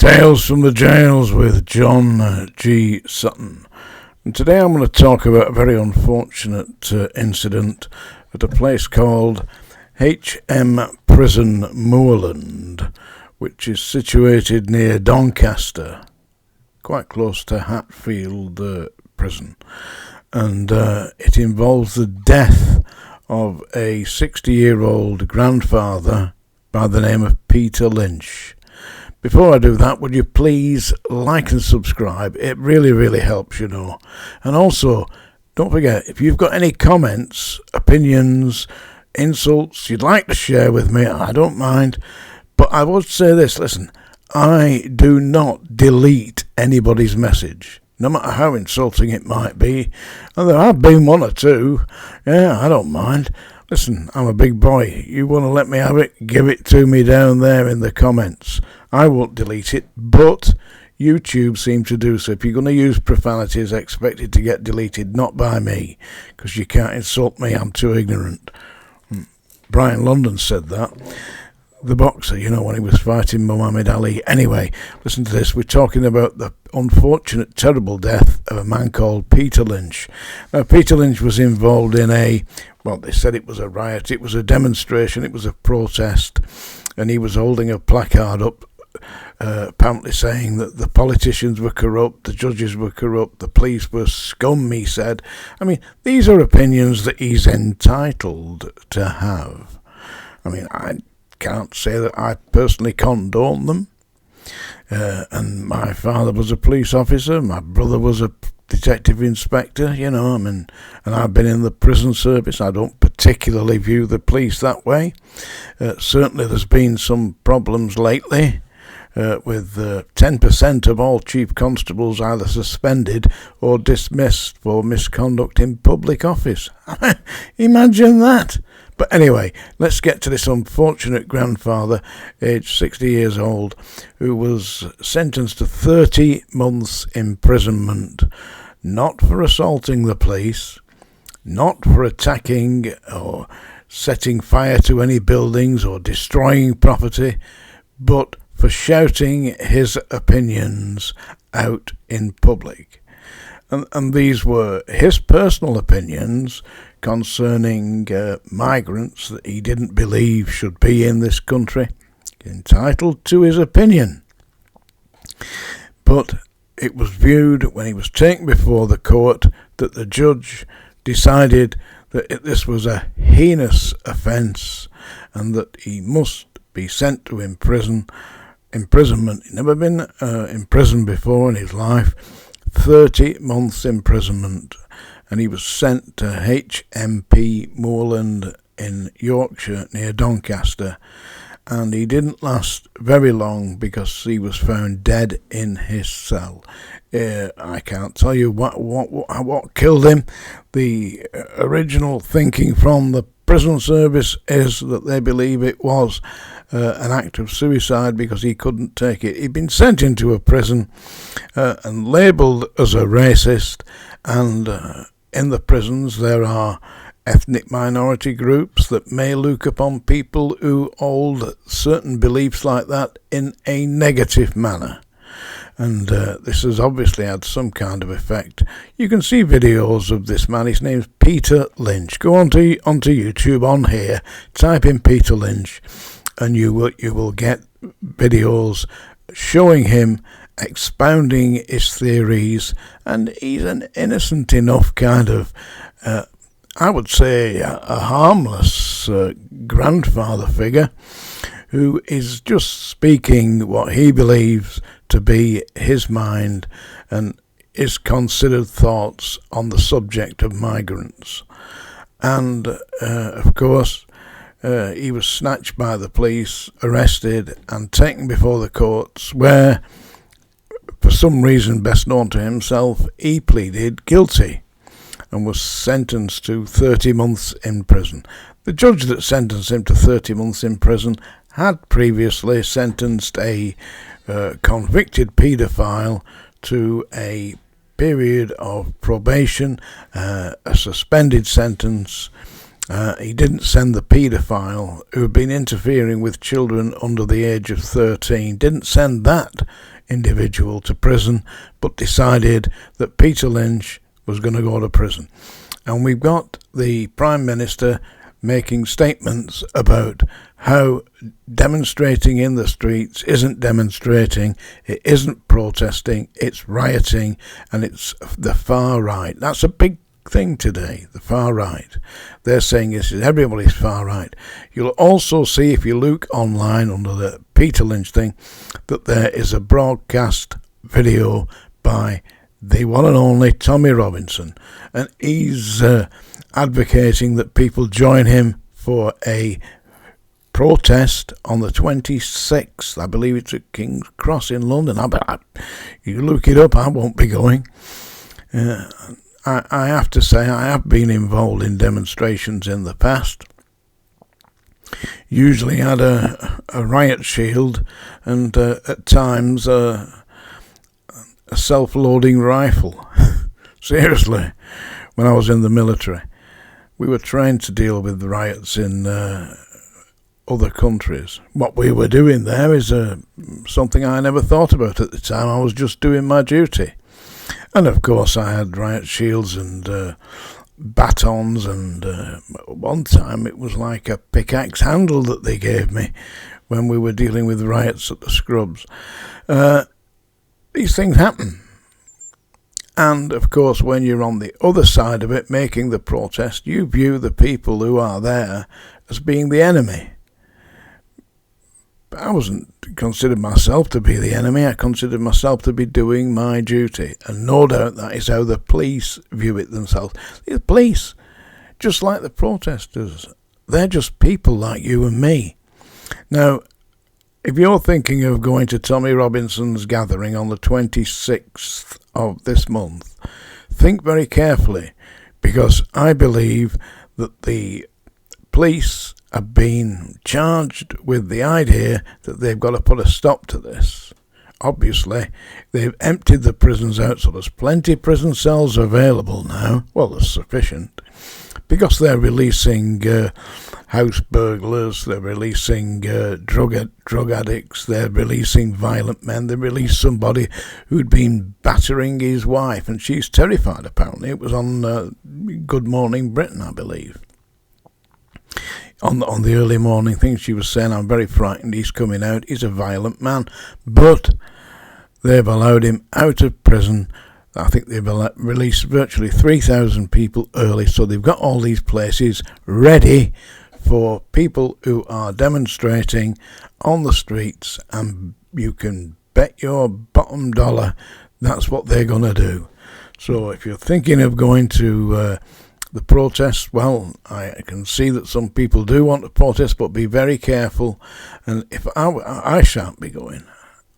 Tales from the Jails with John G. Sutton. And today I'm going to talk about a very unfortunate incident at a place called HMP Prison Moorland, which is situated near Doncaster, quite close to Hatfield Prison. And it involves the death of a 60-year-old grandfather by the name of Peter Lynch. Before I do that, would you please like and subscribe? It really helps, you know. And also, don't forget, if you've got any comments, opinions, insults you'd like to share with me, I don't mind. But I would say this, listen, I do not delete anybody's message, no matter how insulting it might be. And there have been one or two. Yeah, I don't mind. Listen, I'm a big boy. You want to let me have it? Give it to me down there in the comments. I won't delete it, but YouTube seems to do so. If you're going to use profanities, expect it to get deleted, not by me, because you can't insult me, I'm too ignorant. Brian London said that. The boxer, you know, when he was fighting Muhammad Ali. Anyway, listen to this. We're talking about the unfortunate, terrible death of a man called Peter Lynch. Now, Peter Lynch was involved in they said it was a riot, it was a demonstration, it was a protest, and he was holding a placard up, apparently saying that the politicians were corrupt, the judges were corrupt, the police were scum, he said. I mean, these are opinions that he's entitled to have. I mean, I can't say that I personally condone them. And my father was a police officer, my brother was a detective inspector, you know, and I've been in the prison service. I don't particularly view the police that way. Certainly there's been some problems lately with 10% of all chief constables either suspended or dismissed for misconduct in public office. Imagine that. But anyway, let's get to this unfortunate grandfather, aged 60 years old, who was sentenced to 30 months imprisonment, not for assaulting the police, not for attacking or setting fire to any buildings or destroying property, but for shouting his opinions out in public. And these were his personal opinions concerning migrants that he didn't believe should be in this country, entitled to his opinion. But it was viewed when he was taken before the court that the judge decided that this was a heinous offence and that he must be sent to imprisonment. He'd never been imprisoned before in his life. 30 months imprisonment, and he was sent to HMP Moorland in Yorkshire near Doncaster, and he didn't last very long because he was found dead in his cell. I can't tell you what killed him. The original thinking from the prison service is that they believe it was an act of suicide because he couldn't take it. He'd been sent into a prison and labelled as a racist, and in the prisons there are ethnic minority groups that may look upon people who hold certain beliefs like that in a negative manner. And this has obviously had some kind of effect. You can see videos of this man. His name's Peter Lynch. Go onto YouTube on here, type in Peter Lynch, and you will get videos showing him expounding his theories. And he's an innocent enough kind of, I would say, a harmless grandfather figure who is just speaking what he believes to be his mind and his considered thoughts on the subject of migrants. And of course he was snatched by the police, arrested and taken before the courts, where for some reason best known to himself he pleaded guilty and was sentenced to 30 months in prison. The judge that sentenced him to 30 months in prison had previously sentenced a convicted paedophile to a period of probation, a suspended sentence, He didn't send the paedophile who had been interfering with children under the age of 13, didn't send that individual to prison, but decided that Peter Lynch was going to go to prison. And we've got the Prime Minister making statements about how demonstrating in the streets isn't demonstrating, it isn't protesting, it's rioting, and it's the far right. That's a big thing today, the far right. They're saying this is everybody's far right. You'll also see, if you look online under the Peter Lynch thing, that there is a broadcast video by the one and only Tommy Robinson, and he's advocating that people join him for a protest on the 26th. I believe it's at King's Cross in London. You look it up, I won't be going. I have to say, I have been involved in demonstrations in the past. Usually had a riot shield and at times a self-loading rifle. Seriously, when I was in the military, we were trained to deal with riots in other countries. What we were doing there is something I never thought about at the time. I was just doing my duty. And of course I had riot shields and batons, and one time it was like a pickaxe handle that they gave me when we were dealing with riots at the Scrubs. These things happen. And of course when you're on the other side of it making the protest, you view the people who are there as being the enemy. I wasn't considered myself to be the enemy. I considered myself to be doing my duty, and no doubt that is how the police view it themselves. The police, just like the protesters, they're just people like you and me. Now, if you're thinking of going to Tommy Robinson's gathering on the 26th of this month, think very carefully, because I believe that the police have been charged with the idea that they've got to put a stop to this. Obviously, they've emptied the prisons out, so there's plenty of prison cells available now. Well, there's sufficient, because they're releasing house burglars, they're releasing drug addicts, they're releasing violent men. They released somebody who'd been battering his wife, and she's terrified, apparently. It was on Good Morning Britain, I believe. On the early morning thing, she was saying, I'm very frightened, he's coming out, he's a violent man. But they've allowed him out of prison. I think they've released virtually 3,000 people early, so they've got all these places ready for people who are demonstrating on the streets, and you can bet your bottom dollar that's what they're going to do. So if you're thinking of going to the protests, well, I can see that some people do want to protest, but be very careful. And if I shan't be going.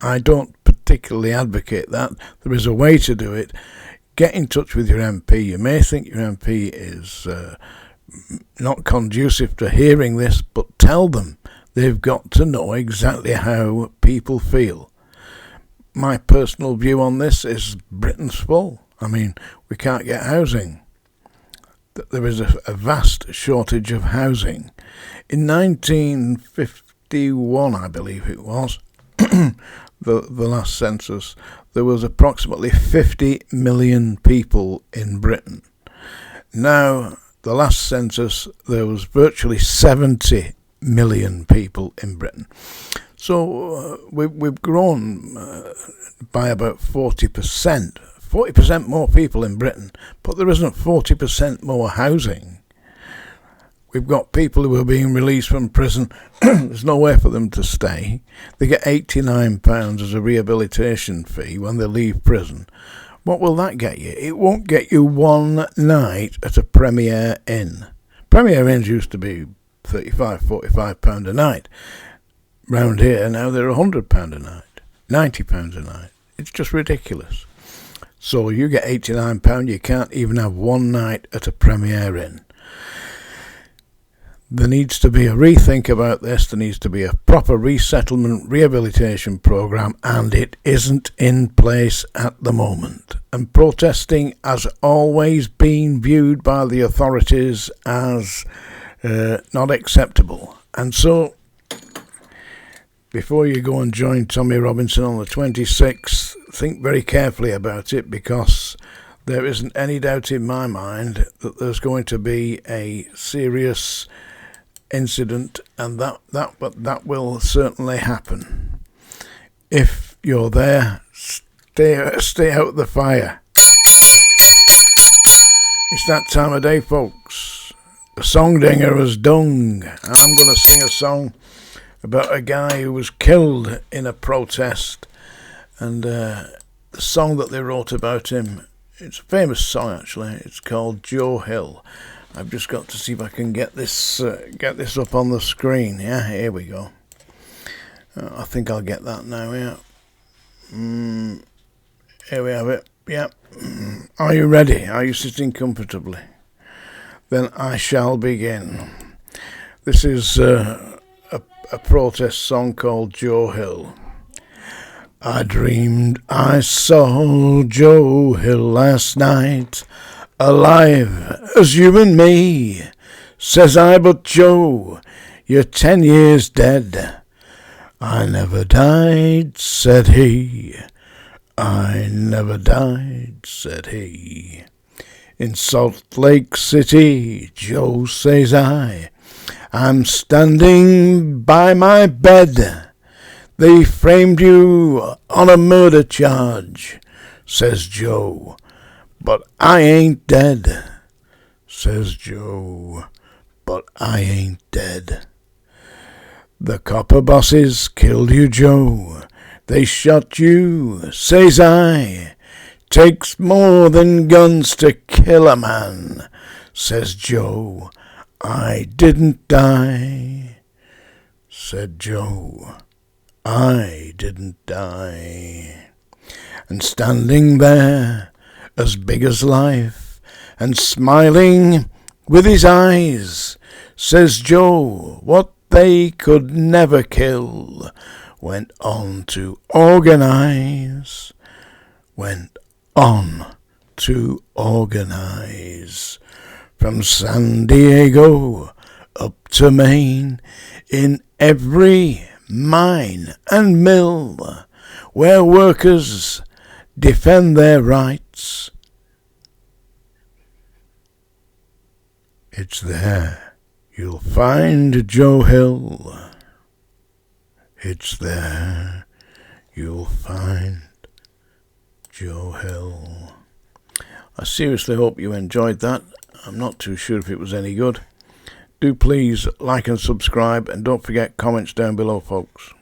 I don't particularly advocate that. There is a way to do it. Get in touch with your MP. You may think your MP is not conducive to hearing this, but tell them they've got to know exactly how people feel. My personal view on this is Britain's full. I mean, we can't get housing. There is a vast shortage of housing. In 1951, I believe it was, the last census, there was approximately 50 million people in Britain. Now, the last census, there was virtually 70 million people in Britain. So we've grown by about 40%. 40% more people in Britain, but there isn't 40% more housing. We've got people who are being released from prison. There's nowhere for them to stay. They get £89 as a rehabilitation fee when they leave prison. What will that get you? It won't get you one night at a Premier Inn. Premier Inns used to be £35, £45 a night. Round here now they're £100 a night, £90 a night. It's just ridiculous. So you get £89, you can't even have one night at a Premier Inn. There needs to be a rethink about this. There needs to be a proper resettlement rehabilitation programme, and it isn't in place at the moment. And protesting has always been viewed by the authorities as not acceptable. And so, before you go and join Tommy Robinson on the 26th, think very carefully about it, because there isn't any doubt in my mind that there's going to be a serious incident, and that will certainly happen. If you're there, stay out of the fire. It's that time of day, folks. The song dinger has done. I'm going to sing a song about a guy who was killed in a protest, and the song that they wrote about him, it's a famous song actually. It's called Joe Hill. I've just got to see if I can get this up on the screen. Yeah, here we go. I think I'll get that now. Yeah. Here we have it. Yeah. Are you ready? Are you sitting comfortably? Then I shall begin. This is a protest song called Joe Hill. I dreamed I saw Joe Hill last night, alive as you and me. Says I, but Joe, you're 10 years dead. I never died, said he. I never died, said he. In Salt Lake City, Joe, says I'm standing by my bed. They framed you on a murder charge, says Joe. But I ain't dead, says Joe. But I ain't dead. The copper bosses killed you, Joe. They shot you, says I. Takes more than guns to kill a man, says Joe. I didn't die, said Joe. I didn't die. And standing there, as big as life, and smiling with his eyes, says Joe, what they could never kill, went on to organize, went on to organize. From San Diego up to Maine, in every mine and mill, where workers defend their rights, it's there you'll find Joe Hill. It's there you'll find Joe Hill. I seriously hope you enjoyed that. I'm not too sure if it was any good. Do please like and subscribe, and don't forget comments down below, folks.